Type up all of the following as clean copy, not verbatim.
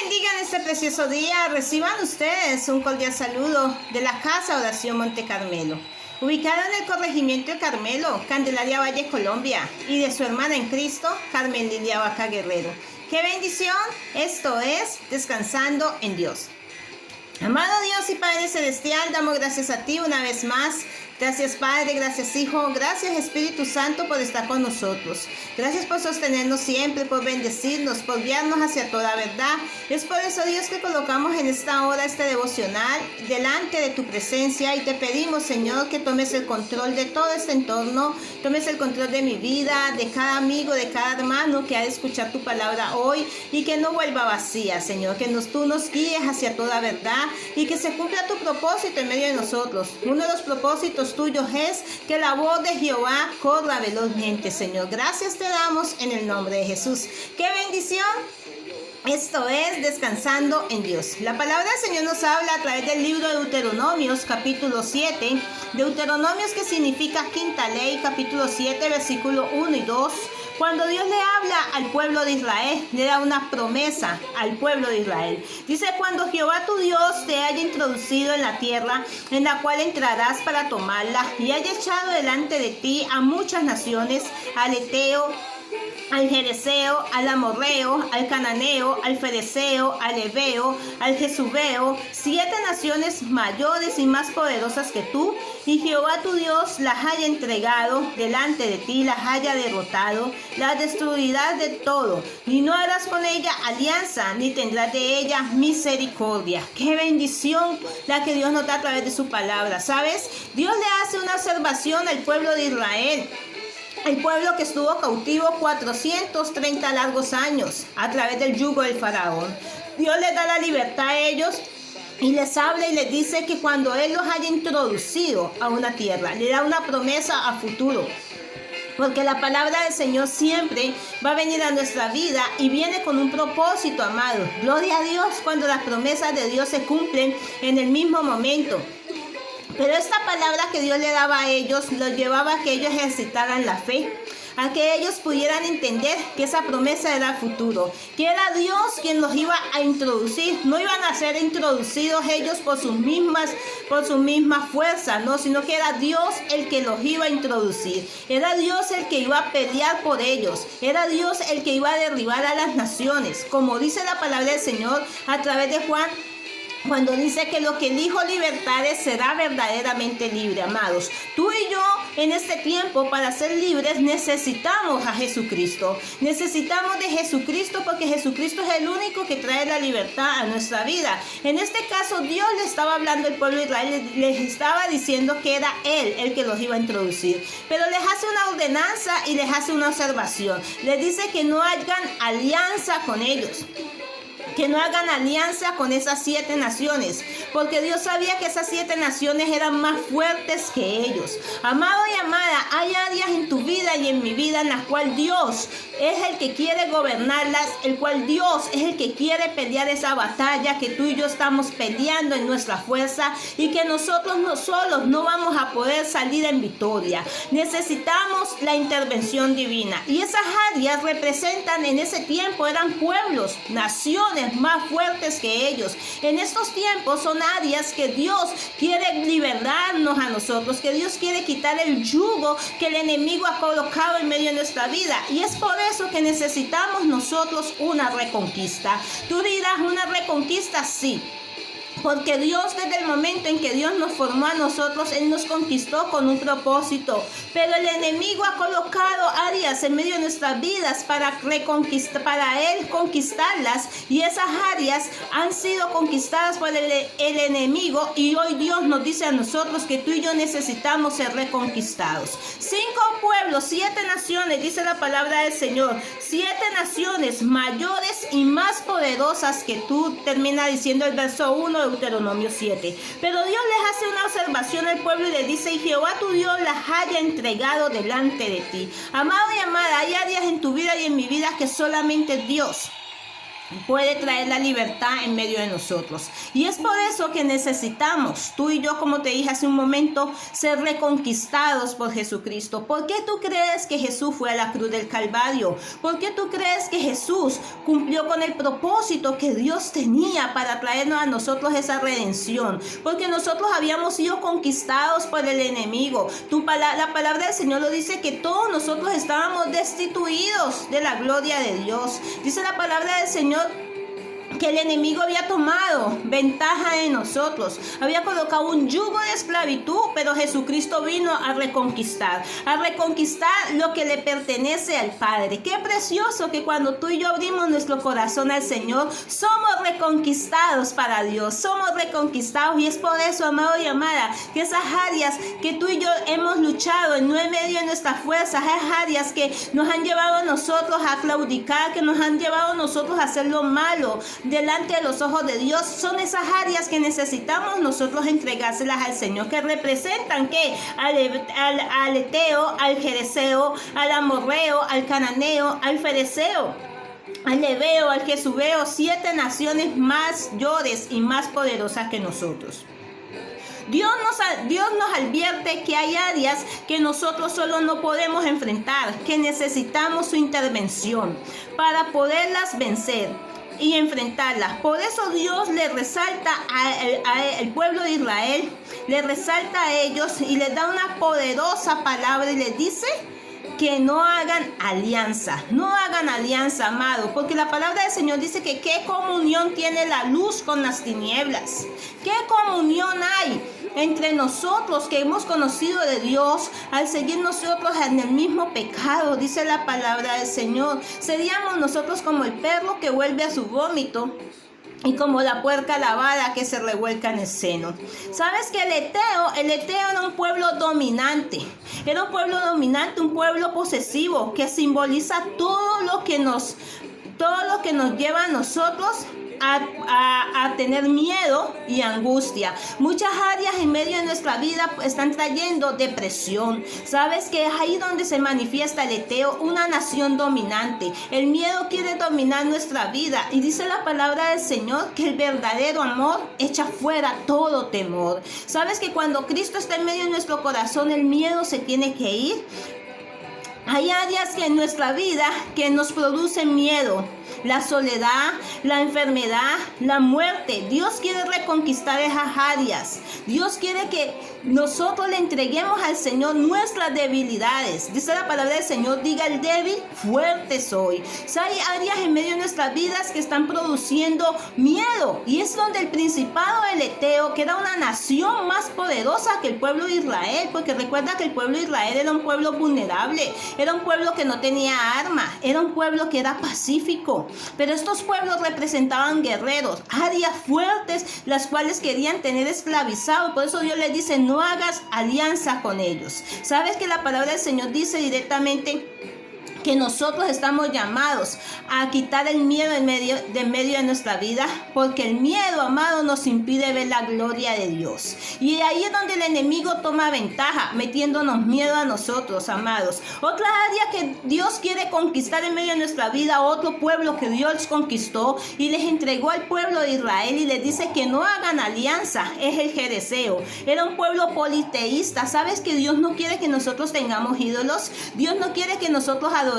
bendiga en este precioso día. Reciban ustedes un cordial saludo de la Casa Oración Monte Carmelo, ubicada en el corregimiento de Carmelo, Candelaria Valle, Colombia, y de su hermana en Cristo, Carmen Lilia Vaca Guerrero. ¡Qué bendición! Esto es Descansando en Dios. Amado Dios y Padre Celestial, damos gracias a ti una vez más. Gracias Padre, gracias Hijo, gracias Espíritu Santo por estar con nosotros. Gracias por sostenernos siempre, por bendecirnos, por guiarnos hacia toda verdad. Es por eso, Dios, que colocamos en esta hora este devocional delante de tu presencia y te pedimos, Señor, que tomes el control de todo este entorno, tomes el control de mi vida, de cada amigo, de cada hermano que ha de escuchar tu palabra hoy y que no vuelva vacía, Señor, que tú nos guíes hacia toda verdad y que se cumpla tu propósito en medio de nosotros. Uno de los propósitos tuyos es que la voz de Jehová corra velozmente, Señor. Gracias te damos en el nombre de Jesús. ¡Qué bendición! Esto es Descansando en Dios. La palabra del Señor nos habla a través del libro de Deuteronomios, capítulo 7. Deuteronomios, que significa quinta ley, capítulo 7, versículo 1 y 2. Cuando Dios le habla al pueblo de Israel, le da una promesa al pueblo de Israel. Dice: cuando Jehová tu Dios te haya introducido en la tierra en la cual entrarás para tomarla, y haya echado delante de ti a muchas naciones, al Eteo, al Jereseo, al Amorreo, al Cananeo, al Fereceo, al Heveo, al Jesubeo, 7 naciones mayores y más poderosas que tú, y Jehová tu Dios las haya entregado delante de ti, las haya derrotado, las destruirás de todo, y no harás con ella alianza, ni tendrás de ella misericordia. ¡Qué bendición la que Dios nos da a través de su palabra! ¿Sabes? Dios le hace una observación al pueblo de Israel. El pueblo que estuvo cautivo 430 largos años a través del yugo del faraón. Dios les da la libertad a ellos y les habla y les dice que cuando Él los haya introducido a una tierra, le da una promesa a futuro. Porque la palabra del Señor siempre va a venir a nuestra vida y viene con un propósito, amado. Gloria a Dios cuando las promesas de Dios se cumplen en el mismo momento. Pero esta palabra que Dios le daba a ellos, los llevaba a que ellos ejercitaran la fe, a que ellos pudieran entender que esa promesa era el futuro, que era Dios quien los iba a introducir. No iban a ser introducidos ellos por sus mismas fuerzas, no, sino que era Dios el que los iba a introducir. Era Dios el que iba a pelear por ellos. Era Dios el que iba a derribar a las naciones, como dice la palabra del Señor a través de Juan, cuando dice que lo que el Hijo libertare será verdaderamente libre, amados. Tú y yo en este tiempo, para ser libres, necesitamos a Jesucristo. Necesitamos de Jesucristo, porque Jesucristo es el único que trae la libertad a nuestra vida. En este caso, Dios le estaba hablando al pueblo de Israel, les estaba diciendo que era Él el que los iba a introducir. Pero les hace una ordenanza y les hace una observación. Les dice que no hagan alianza con ellos, que no hagan alianza con esas 7 naciones, porque Dios sabía que esas 7 naciones eran más fuertes que ellos. Amado y amada, hay áreas en tu vida y en mi vida en las cuales Dios es el que quiere gobernarlas, el cual Dios es el que quiere pelear esa batalla que tú y yo estamos peleando en nuestra fuerza, y que nosotros no solos no vamos a poder salir en victoria. Necesitamos la intervención divina, y esas áreas representan, en ese tiempo eran pueblos, naciones más fuertes que ellos. En estos tiempos son áreas que Dios quiere liberarnos a nosotros, que Dios quiere quitar el yugo que el enemigo ha colocado en medio de nuestra vida, y es por eso que necesitamos nosotros una reconquista. Tú dirás, ¿una reconquista? Sí. Porque Dios, desde el momento en que Dios nos formó a nosotros, Él nos conquistó con un propósito. Pero el enemigo ha colocado áreas en medio de nuestras vidas para Él conquistarlas. Y esas áreas han sido conquistadas por el enemigo. Y hoy Dios nos dice a nosotros que tú y yo necesitamos ser reconquistados. 5 pueblos, 7 naciones, dice la palabra del Señor. 7 naciones mayores y más poderosas que tú, termina diciendo el verso 1 de Deuteronomio 7. Pero Dios les hace una observación al pueblo y les dice: y Jehová tu Dios las haya entregado delante de ti. Amado y amada, hay áreas en tu vida y en mi vida que solamente Dios puede traer la libertad en medio de nosotros. Y es por eso que necesitamos, tú y yo, como te dije hace un momento, ser reconquistados por Jesucristo. ¿Por qué tú crees que Jesús fue a la cruz del Calvario? ¿Por qué tú crees que Jesús cumplió con el propósito que Dios tenía para traernos a nosotros esa redención? Porque nosotros habíamos sido conquistados por el enemigo. La palabra del Señor lo dice, que todos nosotros estábamos destituidos de la gloria de Dios. Dice la palabra del Señor que el enemigo había tomado ventaja de nosotros, había colocado un yugo de esclavitud, pero Jesucristo vino a reconquistar lo que le pertenece al Padre. Qué precioso que cuando tú y yo abrimos nuestro corazón al Señor, somos reconquistados para Dios, somos reconquistados. Y es por eso, amado y amada, que esas áreas que tú y yo hemos luchado en medio de nuestras fuerzas, esas áreas que nos han llevado a nosotros a claudicar, que nos han llevado a nosotros a hacer lo malo delante de los ojos de Dios, son esas áreas que necesitamos nosotros entregárselas al Señor, que representan ¿qué? Al Eteo, al Jerezeo, al Amorreo, al Cananeo, al Fereceo, al Ebeo, al Jesubeo, 7 naciones mayores y más poderosas que nosotros. Dios nos advierte que hay áreas que nosotros solo no podemos enfrentar, que necesitamos su intervención para poderlas vencer y enfrentarlas. Por eso Dios le resalta al pueblo de Israel, le resalta a ellos y les da una poderosa palabra y les dice que no hagan alianza, amado, porque la palabra del Señor dice que qué comunión tiene la luz con las tinieblas, qué comunión hay entre nosotros que hemos conocido de Dios al seguir nosotros en el mismo pecado. Dice la palabra del Señor, seríamos nosotros como el perro que vuelve a su vómito y como la puerca lavada que se revuelca en el seno. ¿Sabes que el Eteo era un pueblo dominante? Era un pueblo posesivo, que simboliza todo lo que nos lleva a nosotros a tener miedo y angustia. Muchas áreas en medio de nuestra vida están trayendo depresión. ¿Sabes que es ahí donde se manifiesta el Eteo? Una nación dominante. El miedo quiere dominar nuestra vida y dice la palabra del Señor que el verdadero amor echa fuera todo temor. ¿Sabes que cuando Cristo está en medio de nuestro corazón, el miedo se tiene que ir? Hay áreas que en nuestra vida que nos producen miedo, la soledad, la enfermedad, la muerte. Dios quiere reconquistar esas áreas. Dios quiere que nosotros le entreguemos al Señor nuestras debilidades. Dice la palabra del Señor, diga el débil, fuerte soy. O sea, hay áreas en medio de nuestras vidas que están produciendo miedo. Y es donde el principado del Eteo, que era una nación más poderosa que el pueblo de Israel, porque recuerda que el pueblo de Israel era un pueblo vulnerable, era un pueblo que no tenía armas, era un pueblo que era pacífico. Pero estos pueblos representaban guerreros, áreas fuertes, las cuales querían tener esclavizados. Por eso Dios les dice, no hagas alianza con ellos. ¿Sabes que la palabra del Señor dice directamente que nosotros estamos llamados a quitar el miedo en medio de nuestra vida? Porque el miedo, amado, nos impide ver la gloria de Dios. Y ahí es donde el enemigo toma ventaja, metiéndonos miedo a nosotros, amados. Otra área que Dios quiere conquistar en medio de nuestra vida, otro pueblo que Dios conquistó y les entregó al pueblo de Israel y les dice que no hagan alianza, es el Jerezeo. Era un pueblo politeísta. ¿Sabes que Dios no quiere que nosotros tengamos ídolos? Dios no quiere que nosotros adoremos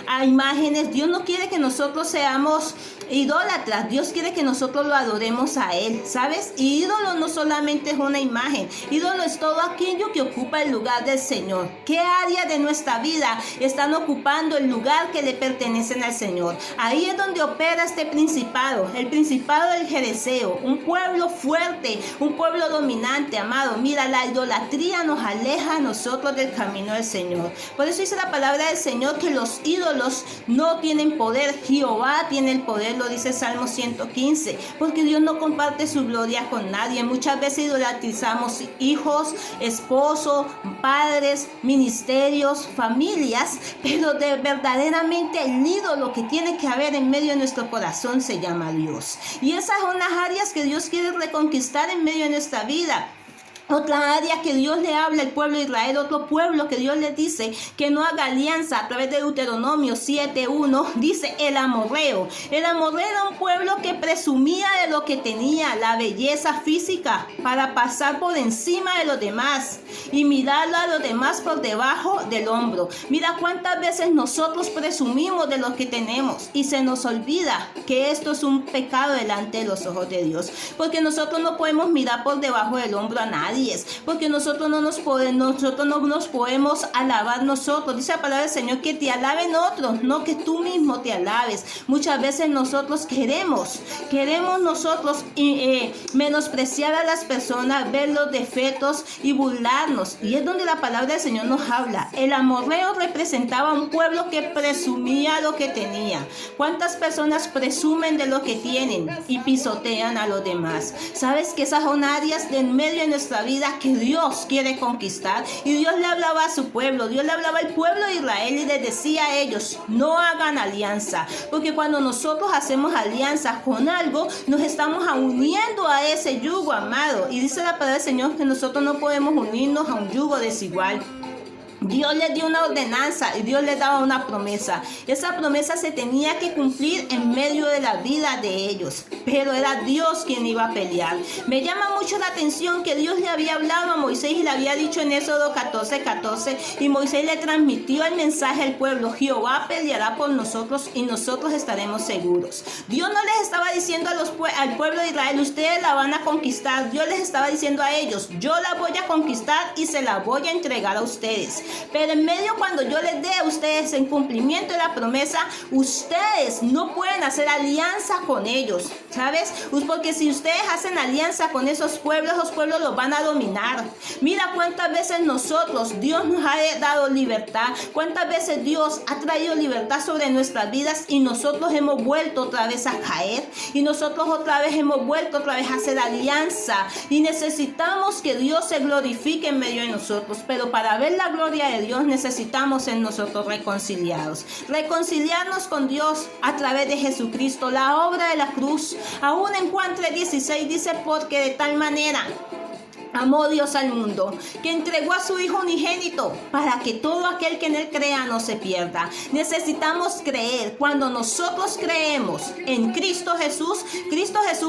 a imágenes. Dios no quiere que nosotros seamos idólatras. Dios quiere que nosotros lo adoremos a Él, ¿sabes? Y ídolo no solamente es una imagen, ídolo es todo aquello que ocupa el lugar del Señor. ¿Qué área de nuestra vida están ocupando el lugar que le pertenecen al Señor? Ahí es donde opera este principado, el principado del Jerezeo, un pueblo fuerte, un pueblo dominante, amado. Mira, la idolatría nos aleja a nosotros del camino del Señor. Por eso dice la palabra del Señor que los ídolos no tienen poder. Jehová tiene el poder, lo dice Salmo 115, porque Dios no comparte su gloria con nadie. Muchas veces idolatrizamos hijos, esposos, padres, ministerios, familias, pero verdaderamente el ídolo que tiene que haber en medio de nuestro corazón se llama Dios. Y esas son las áreas que Dios quiere reconquistar en medio de nuestra vida. Otra área que Dios le habla al pueblo de Israel, otro pueblo que Dios le dice que no haga alianza a través de Deuteronomio 7:1, dice el amorreo. El amorreo era un pueblo que presumía de lo que tenía, la belleza física, para pasar por encima de los demás y mirar a los demás por debajo del hombro. Mira cuántas veces nosotros presumimos de lo que tenemos y se nos olvida que esto es un pecado delante de los ojos de Dios, porque nosotros no podemos mirar por debajo del hombro a nadie. Porque nosotros no nos podemos alabar nosotros. Dice la palabra del Señor que te alaben otros, no que tú mismo te alabes. Muchas veces nosotros queremos nosotros menospreciar a las personas, ver los defectos y burlarnos. Y es donde la palabra del Señor nos habla. El amorreo representaba un pueblo que presumía lo que tenía. ¿Cuántas personas presumen de lo que tienen y pisotean a los demás? ¿Sabes que esas son áreas de en medio de nuestra vida que Dios quiere conquistar? Y Dios le hablaba a su pueblo, Dios le hablaba al pueblo de Israel y les decía a ellos: no hagan alianza, porque cuando nosotros hacemos alianza con algo, nos estamos uniendo a ese yugo, amado. Y dice la palabra del Señor que nosotros no podemos unirnos a un yugo desigual. Dios les dio una ordenanza y Dios les daba una promesa. Esa promesa se tenía que cumplir en medio de la vida de ellos, pero era Dios quien iba a pelear. Me llama mucho la atención que Dios le había hablado a Moisés y le había dicho en Éxodo 14:14, y Moisés le transmitió el mensaje al pueblo: Jehová peleará por nosotros y nosotros estaremos seguros. Dios no les estaba diciendo al pueblo de Israel: ustedes la van a conquistar. Dios les estaba diciendo a ellos: yo la voy a conquistar y se la voy a entregar a ustedes. Pero en medio, cuando yo les dé a ustedes en cumplimiento de la promesa, ustedes no pueden hacer alianza con ellos, ¿sabes? Porque si ustedes hacen alianza con esos pueblos los van a dominar. Mira cuántas veces Dios nos ha dado libertad, cuántas veces Dios ha traído libertad sobre nuestras vidas y nosotros hemos vuelto otra vez a caer y nosotros otra vez hemos vuelto otra vez a hacer alianza, y necesitamos que Dios se glorifique en medio de nosotros. Pero para ver la gloria de Dios necesitamos en nosotros reconciliarnos con Dios a través de Jesucristo, la obra de la cruz. Aún en Juan 3:16 dice: porque de tal manera amó Dios al mundo, que entregó a su Hijo unigénito, para que todo aquel que en él crea no se pierda. Necesitamos creer. Cuando nosotros creemos en Cristo Jesús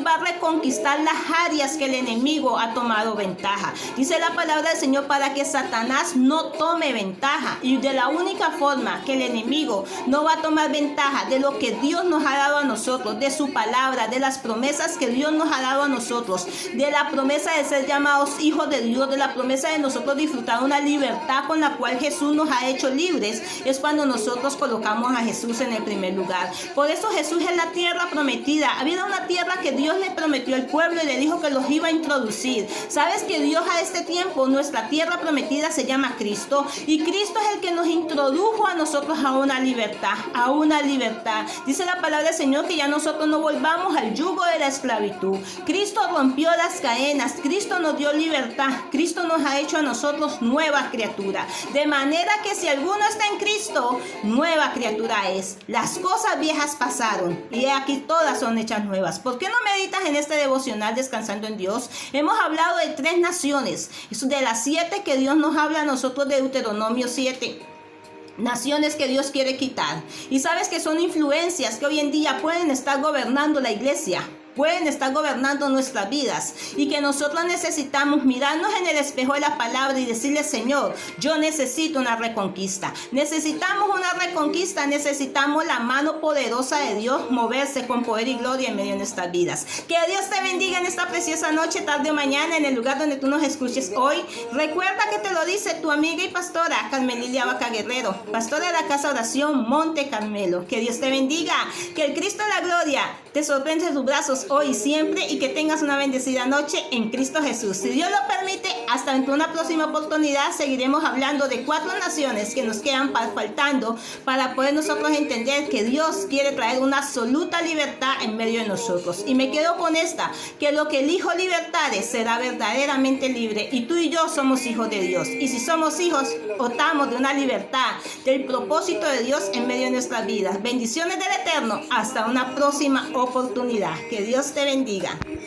va a reconquistar las áreas que el enemigo ha tomado ventaja. Dice la palabra del Señor para que Satanás no tome ventaja. Y de la única forma que el enemigo no va a tomar ventaja de lo que Dios nos ha dado a nosotros, de su palabra, de las promesas que Dios nos ha dado a nosotros, de la promesa de ser llamados hijos de Dios, de la promesa de nosotros disfrutar una libertad con la cual Jesús nos ha hecho libres, es cuando nosotros colocamos a Jesús en el primer lugar. Por eso Jesús es la tierra prometida. Había una tierra que Dios le prometió al pueblo y le dijo que los iba a introducir. ¿Sabes que Dios a este tiempo, nuestra tierra prometida se llama Cristo? Y Cristo es el que nos introdujo a nosotros a una libertad, Dice la palabra del Señor que ya nosotros no volvamos al yugo de la esclavitud. Cristo rompió las cadenas, Cristo nos dio libertad, Cristo nos ha hecho a nosotros nueva criatura. De manera que si alguno está en Cristo, nueva criatura es. Las cosas viejas pasaron y aquí todas son hechas nuevas. ¿Por qué no meditas en este devocional Descansando en Dios? Hemos hablado de 3 naciones, de las 7 que Dios nos habla a nosotros de Deuteronomio 7. Naciones que Dios quiere quitar. Y sabes que son influencias que hoy en día pueden estar gobernando la iglesia, pueden estar gobernando nuestras vidas, y que nosotros necesitamos mirarnos en el espejo de la palabra y decirle: Señor, yo necesito una reconquista. Necesitamos una reconquista, necesitamos la mano poderosa de Dios moverse con poder y gloria en medio de nuestras vidas. Que Dios te bendiga en esta preciosa noche, tarde o mañana, en el lugar donde tú nos escuches hoy. Recuerda que te lo dice tu amiga y pastora Carmen Lilia Vaca Guerrero, pastora de la Casa Oración Monte Carmelo. Que Dios te bendiga, que el Cristo de la gloria te sorprende en sus brazos hoy y siempre, y que tengas una bendecida noche en Cristo Jesús. Si Dios lo permite, hasta en una próxima oportunidad seguiremos hablando de 4 naciones que nos quedan faltando para poder nosotros entender que Dios quiere traer una absoluta libertad en medio de nosotros. Y me quedo con esta, que lo que el Hijo libertare será verdaderamente libre, y tú y yo somos hijos de Dios. Y si somos hijos, optamos de una libertad, del propósito de Dios en medio de nuestras vidas. Bendiciones del Eterno, hasta una próxima oportunidad. Que Dios te bendiga.